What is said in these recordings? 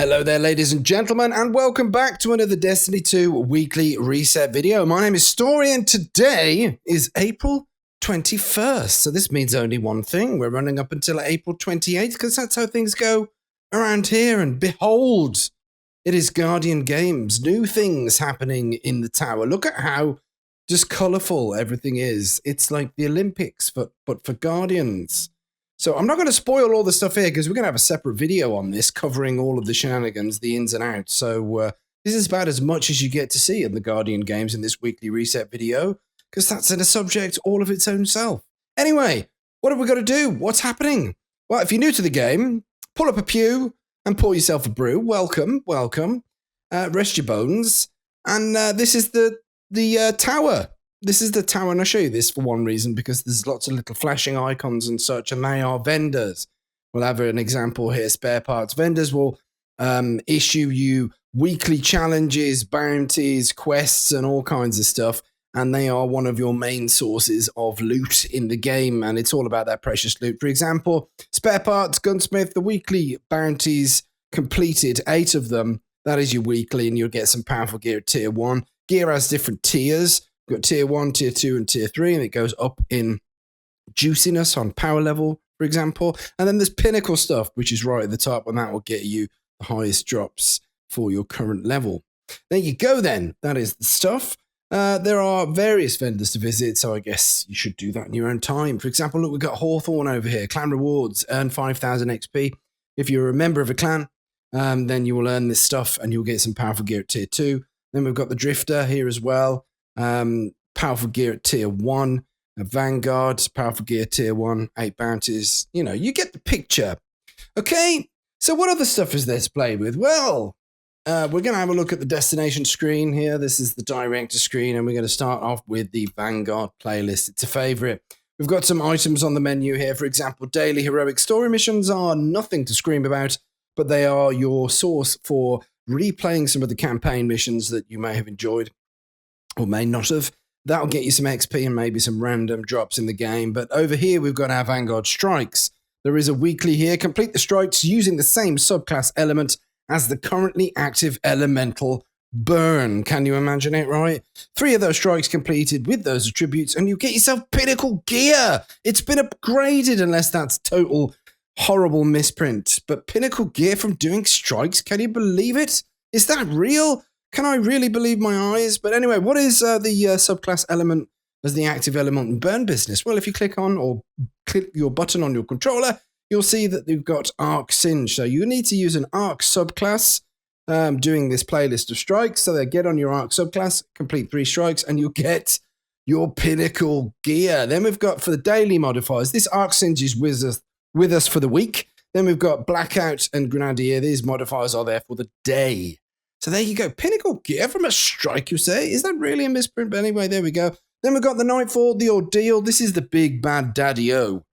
Hello there, ladies and gentlemen, and welcome back to another Destiny 2 weekly reset video. My name is Story, and today is April 21st. So this means only one thing. We're running up until April 28th, because that's how things go around here. And behold, it is Guardian Games. New things happening in the tower. Look at how just colourful everything is. It's like the Olympics, but for Guardians. So I'm not going to spoil all the stuff here because we're going to have a separate video on this covering all of the shenanigans, the ins and outs. So this is about as much as you get to see in the Guardian Games in this weekly reset video because that's in a subject all of its own self. Anyway, what have we got to do? What's happening? Well, if you're new to the game, pull up a pew and pour yourself a brew. Welcome, welcome. Rest your bones. And this is the tower. This is the tower, and I'll show you this for one reason, because there's lots of little flashing icons and such, and they are vendors. We'll have an example here, spare parts. Vendors will issue you weekly challenges, bounties, quests, and all kinds of stuff, and they are one of your main sources of loot in the game, and it's all about that precious loot. For example, spare parts, Gunsmith, the weekly bounties completed, 8 of them, that is your weekly, and you'll get some powerful gear at tier 1. Gear has different tiers. We've got tier 1, tier 2, and tier 3, and it goes up in juiciness on power level, for example. And then there's pinnacle stuff, which is right at the top, and that will get you the highest drops for your current level. There you go then. That is the stuff. There are various vendors to visit, so I guess you should do that in your own time. For example, look, we've got Hawthorne over here. Clan rewards, earn 5,000 XP. If you're a member of a clan, then you will earn this stuff, and you'll get some powerful gear at tier 2. Then we've got the Drifter here as well. Powerful gear at tier 1, Vanguard, powerful gear tier 1, 8 bounties. You know, you get the picture. Okay, so what other stuff is there to play with? Well, we're going to have a look at the destination screen here. This is the director screen, and we're going to start off with the Vanguard playlist. It's a favorite. We've got some items on the menu here. For example, daily heroic story missions are nothing to scream about, but they are your source for replaying some of the campaign missions that you may have enjoyed or may not have. That'll get you some XP and maybe some random drops in the game. But over here, we've got our Vanguard strikes. There is a weekly here. Complete the strikes using the same subclass element as the currently active elemental burn. Can you imagine it, right? 3 of those strikes completed with those attributes, and you get yourself pinnacle gear. It's been upgraded, unless that's total horrible misprint. But pinnacle gear from doing strikes, can you believe it? Is that real? Can I really believe my eyes? But anyway, what is the subclass element as the active element in burn business? Well, if you click on or click your button on your controller, you'll see that you've got Arc Singe. So you need to use an Arc subclass doing this playlist of strikes. So they get on your Arc subclass, complete 3 strikes, and you'll get your pinnacle gear. Then we've got, for the daily modifiers, this Arc Singe is with us for the week. Then we've got Blackout and Grenadier. These modifiers are there for the day. So there you go. Pinnacle gear from a strike, you say? Is that really a misprint? But anyway, there we go. Then we've got the Nightfall, the Ordeal. This is the big bad daddy-o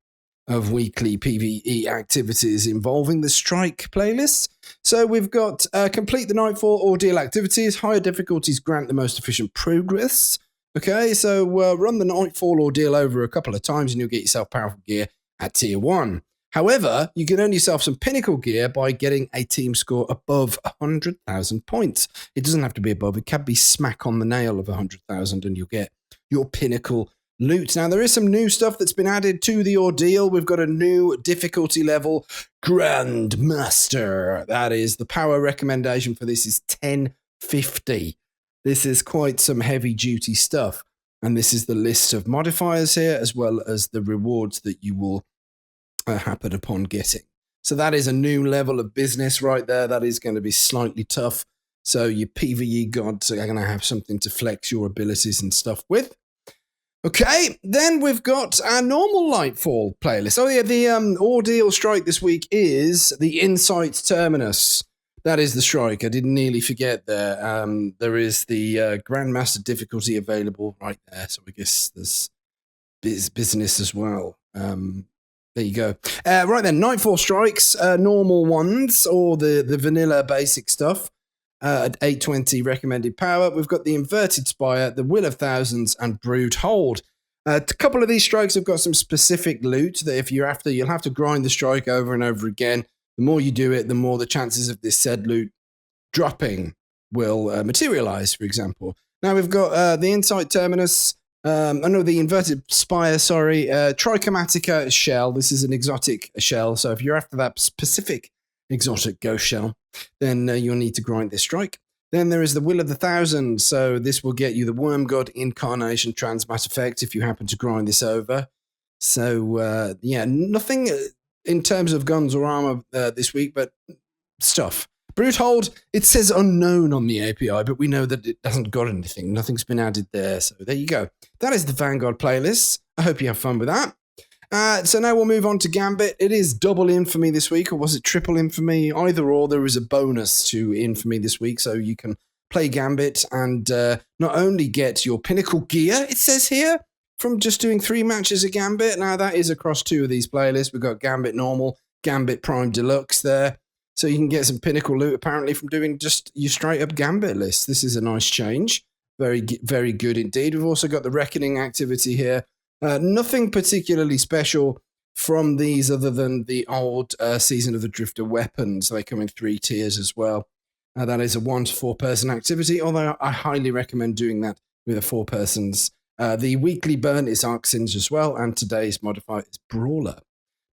of weekly PvE activities involving the strike playlist. So we've got complete the Nightfall Ordeal activities. Higher difficulties grant the most efficient progress. Okay, so run the Nightfall Ordeal over a couple of times and you'll get yourself powerful gear at tier 1. However, you can earn yourself some pinnacle gear by getting a team score above 100,000 points. It doesn't have to be above. It can be smack on the nail of 100,000 and you'll get your pinnacle loot. Now, there is some new stuff that's been added to the Ordeal. We've got a new difficulty level, Grandmaster. That is, the power recommendation for this is 1050. This is quite some heavy-duty stuff. And this is the list of modifiers here, as well as the rewards that you will happen upon getting. So that is a new level of business right there. That is going to be slightly tough. So your PvE gods are going to have something to flex your abilities and stuff with. Okay, then we've got our normal Nightfall playlist. Oh yeah, the Ordeal strike this week is the Insight Terminus. That is the strike. I did nearly forget there. There is the Grandmaster difficulty available right there. So I guess there's business as well. There you go. Right then, Nightfall strikes, normal ones, or the vanilla basic stuff. At 820 recommended power. We've got the Inverted Spire, the Will of Thousands, and Brood Hold. A couple of these strikes have got some specific loot that if you're after, you'll have to grind the strike over and over again. The more you do it, the more the chances of this said loot dropping will materialize, for example. Now we've got the Insight Terminus, the Inverted Spire, Trichromatica shell. This is an exotic shell, so if you're after that specific exotic ghost shell, then you'll need to grind this strike. Then there is the Will of the Thousand, so this will get you the Worm God Incarnation Transmat effect if you happen to grind this over. So, nothing in terms of guns or armor this week, but stuff. Brute Hold, it says unknown on the API, but we know that it hasn't got anything. Nothing's been added there, so there you go. That is the Vanguard playlist. I hope you have fun with that. So now we'll move on to Gambit. It is double infamy this week, or was it triple infamy? Either or, there is a bonus to infamy this week, so you can play Gambit and not only get your pinnacle gear, it says here, from just doing 3 matches of Gambit. Now that is across 2 of these playlists. We've got Gambit Normal, Gambit Prime Deluxe there. So you can get some pinnacle loot apparently from doing just your straight up Gambit list. This is a nice change. Very, very good indeed. We've also got the Reckoning activity here. Nothing particularly special from these other than the old Season of the Drifter weapons. They come in 3 tiers as well. That is a 1 to 4 person activity, although I highly recommend doing that with a 4 persons. The weekly burn is Arc Singe as well, and today's modifier is Brawler.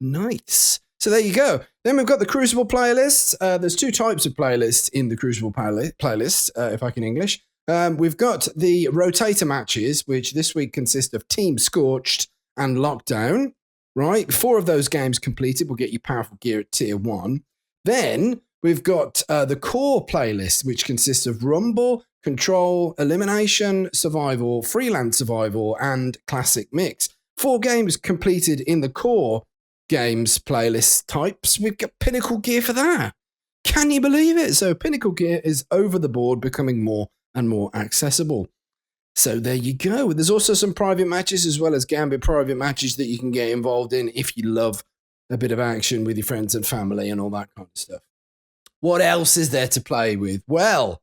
Nice. So there you go. Then we've got the Crucible playlist. There's 2 types of playlists in the Crucible playlist, if I can English. We've got the Rotator matches, which this week consist of Team Scorched and Lockdown. Right? 4 of those games completed will get you powerful gear at tier 1. Then we've got the Core playlist, which consists of Rumble, Control, Elimination, Survival, Freelance Survival, and Classic Mix. 4 games completed in the Core games playlist types. We've got Pinnacle Gear for that. Can you believe it? So Pinnacle Gear is over the board, becoming more and more accessible. So there you go. There's also some private matches as well as Gambit private matches that you can get involved in if you love a bit of action with your friends and family and all that kind of stuff. What else is there to play with? Well,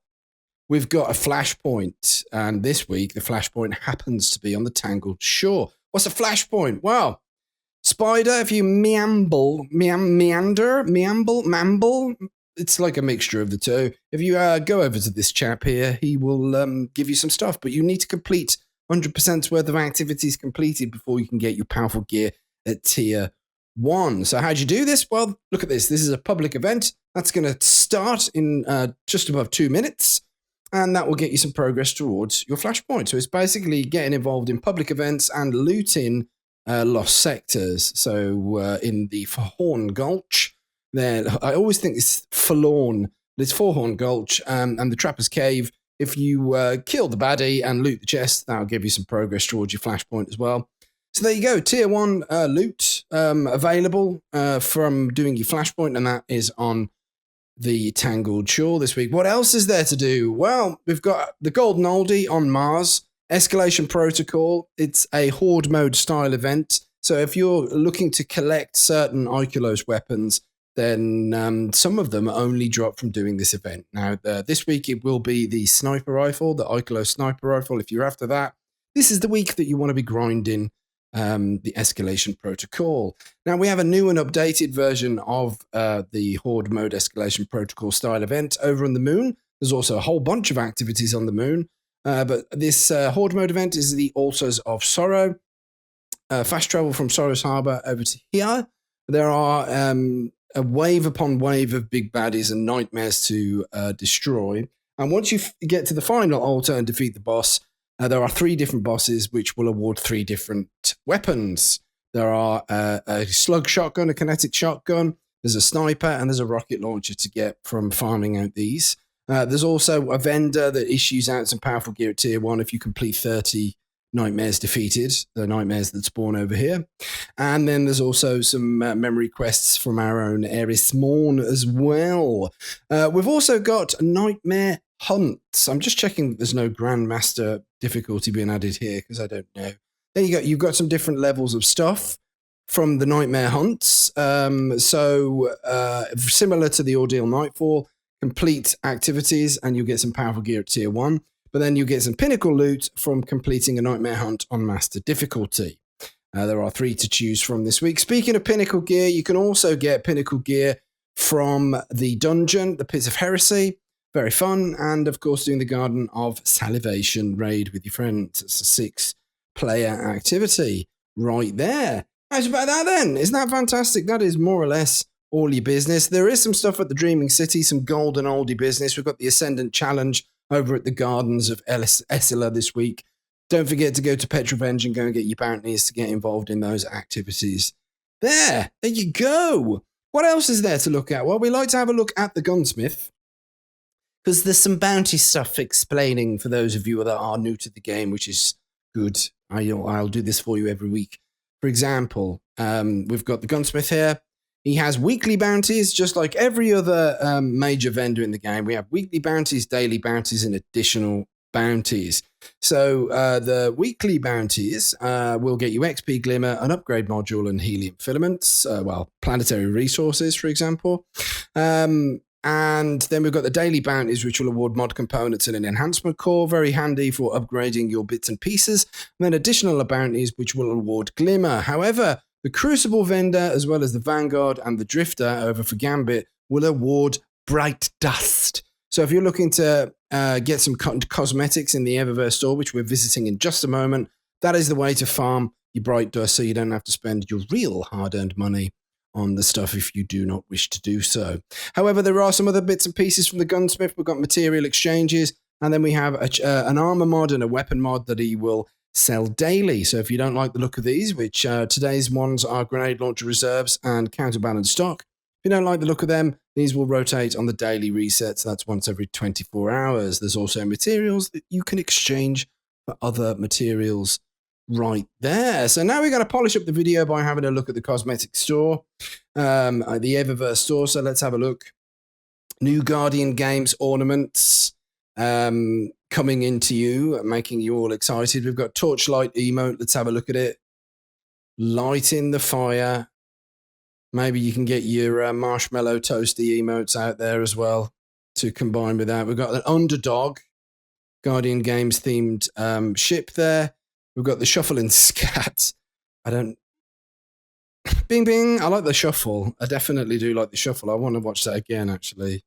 we've got a Flashpoint, and this week the Flashpoint happens to be on the Tangled Shore. What's a Flashpoint? Well, Spider, if you mamble, it's like a mixture of the 2. If you go over to this chap here, he will give you some stuff, but you need to complete 100% worth of activities completed before you can get your powerful gear at tier 1. So how do you do this? Well, look at this. This is a public event. That's going to start in just above 2 minutes, and that will get you some progress towards your Flashpoint. So it's basically getting involved in public events and looting lost sectors. So in the Forhorn Gulch, there, I always think it's Forlorn, but it's Forhorn Gulch and the Trapper's Cave. If you kill the baddie and loot the chest, that'll give you some progress towards your Flashpoint as well. So there you go, tier 1 loot available from doing your Flashpoint, and that is on the Tangled Shore this week. What else is there to do? Well, we've got the Golden Oldie on Mars, Escalation Protocol. It's a Horde mode style event. So if you're looking to collect certain Oculos weapons, then some of them only drop from doing this event. Now, this week it will be the sniper rifle, the Oculos sniper rifle. If you're after that, this is the week that you want to be grinding the Escalation Protocol. Now, we have a new and updated version of the Horde mode Escalation Protocol style event over on the Moon. There's also a whole bunch of activities on the Moon. But this Horde mode event is the Altars of Sorrow. Fast travel from Sorrow's Harbor over to here. There are a wave upon wave of big baddies and nightmares to destroy. And once you get to the final altar and defeat the boss, there are 3 different bosses which will award 3 different weapons. There are a slug shotgun, a kinetic shotgun, there's a sniper, and there's a rocket launcher to get from farming out these. There's also a vendor that issues out some powerful gear at tier 1 if you complete 30 nightmares defeated, the nightmares that spawn over here. And then there's also some memory quests from our own Eris Morn as well. We've also got Nightmare Hunts. I'm just checking that there's no Grandmaster difficulty being added here because I don't know. There you go. You've got some different levels of stuff from the Nightmare Hunts. So similar to the Ordeal Nightfall, complete activities and you'll get some powerful gear at tier 1. But then you get some pinnacle loot from completing a Nightmare Hunt on Master difficulty. There are 3 to choose from this week. Speaking of pinnacle gear, you can also get pinnacle gear from the dungeon, the Pits of Heresy. Very fun. And of course, doing the Garden of Salivation raid with your friends. It's a 6-player activity right there. How's about that then? Isn't that fantastic? That is more or less all your business. There is some stuff at the Dreaming City, some golden oldie business. We've got the Ascendant Challenge over at the Gardens of Essila this week. Don't forget to go to Petrovenge and go and get your bounties to get involved in those activities. There you go. What else is there to look at? Well, we like to have a look at the Gunsmith, because there's some bounty stuff explaining for those of you that are new to the game, which is good. I'll do this for you every week. For example, we've got the Gunsmith here. He has weekly bounties, just like every other major vendor in the game. We have weekly bounties, daily bounties, and additional bounties. So the weekly bounties will get you XP Glimmer, an upgrade module, and helium filaments. Planetary resources, for example. And then we've got the daily bounties, which will award mod components and an enhancement core. Very handy for upgrading your bits and pieces. And then additional bounties, which will award Glimmer. However, the Crucible vendor, as well as the Vanguard and the Drifter over for Gambit, will award Bright Dust. So if you're looking to get some cosmetics in the Eververse store, which we're visiting in just a moment, that is the way to farm your Bright Dust so you don't have to spend your real hard-earned money on the stuff if you do not wish to do so. However, there are some other bits and pieces from the Gunsmith. We've got material exchanges, and then we have an armor mod and a weapon mod that he will sell daily. So if you don't like the look of these, which today's ones are grenade launcher reserves and counterbalance stock, if you don't like the look of them, these will rotate on the daily resets. That's once every 24 hours. There's also materials that you can exchange for other materials right there. So now we're going to polish up the video by having a look at the cosmetic store, the Eververse store. So let's have a look. New Guardian Games ornaments coming into you, making you all excited. We've got Torchlight emote. Let's have a look at it. Light in the fire. Maybe you can get your marshmallow toasty emotes out there as well to combine with that. We've got an Underdog Guardian Games themed ship there. We've got the Shuffle and Scat. Bing, bing. I like the shuffle. I definitely do like the shuffle. I want to watch that again, actually.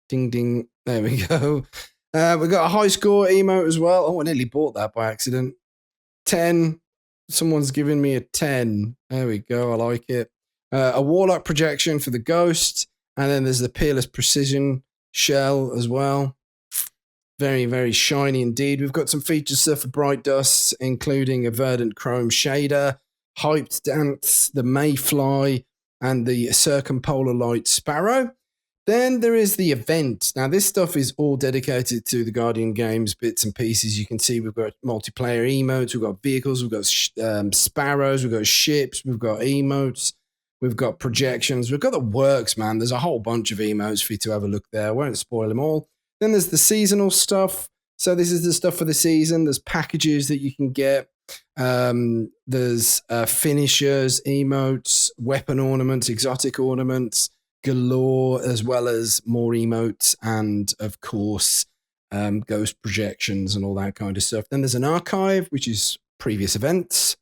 Ding, ding. There we go. We've got a high score emote as well. Oh, I nearly bought that by accident. 10. Someone's giving me a 10. There we go. I like it. A Warlock projection for the Ghost. And then there's the Peerless Precision shell as well. Very, very shiny indeed. We've got some features for Bright Dust, including a Verdant Chrome shader, Hyped Dance, the Mayfly, and the Circumpolar Light Sparrow. Then there is the event. Now, this stuff is all dedicated to the Guardian Games bits and pieces. You can see we've got multiplayer emotes, we've got vehicles, we've got sparrows, we've got ships, we've got emotes, we've got projections, we've got the works, man. There's a whole bunch of emotes for you to have a look there. I won't spoil them all. Then there's the seasonal stuff. So this is the stuff for the season. There's packages that you can get. There's finishers, emotes, weapon ornaments, exotic ornaments, galore, as well as more emotes and, of course, ghost projections and all that kind of stuff. Then there's an archive, which is previous events.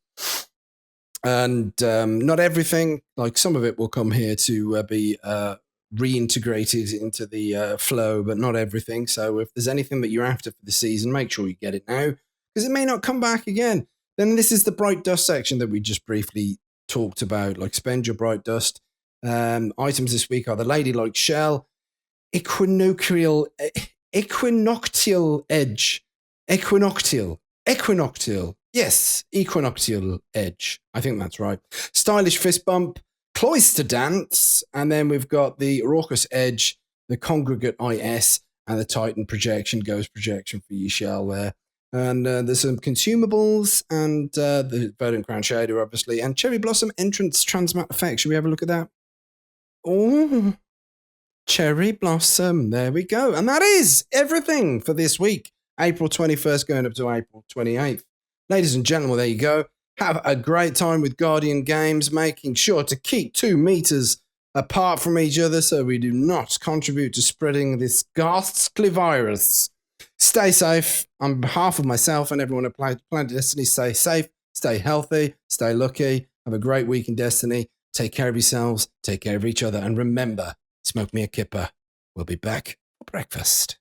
And not everything, like some of it will come here to be reintegrated into the flow, but not everything. So if there's anything that you're after for the season, make sure you get it now, because it may not come back again. Then this is the Bright Dust section that we just briefly talked about, like spend your Bright Dust. Items this week are the Ladylike Shell, Equinoctial Edge. I think that's right. Stylish Fist Bump, Cloister Dance, and then we've got the Raucous Edge, the Congregate IS, and the Titan Projection, Ghost Projection for your shell there. And there's some consumables, and the Verdant Crown Shader, obviously, and Cherry Blossom Entrance Transmat Effect. Should we have a look at that? Oh, Cherry Blossom. There we go. And that is everything for this week. April 21st going up to April 28th. Ladies and gentlemen, there you go. Have a great time with Guardian Games, making sure to keep 2 meters apart from each other so we do not contribute to spreading this ghastly virus. Stay safe. On behalf of myself and everyone at Planet Destiny, stay safe, stay healthy, stay lucky. Have a great week in Destiny. Take care of yourselves, take care of each other, and remember, smoke me a kipper. We'll be back for breakfast.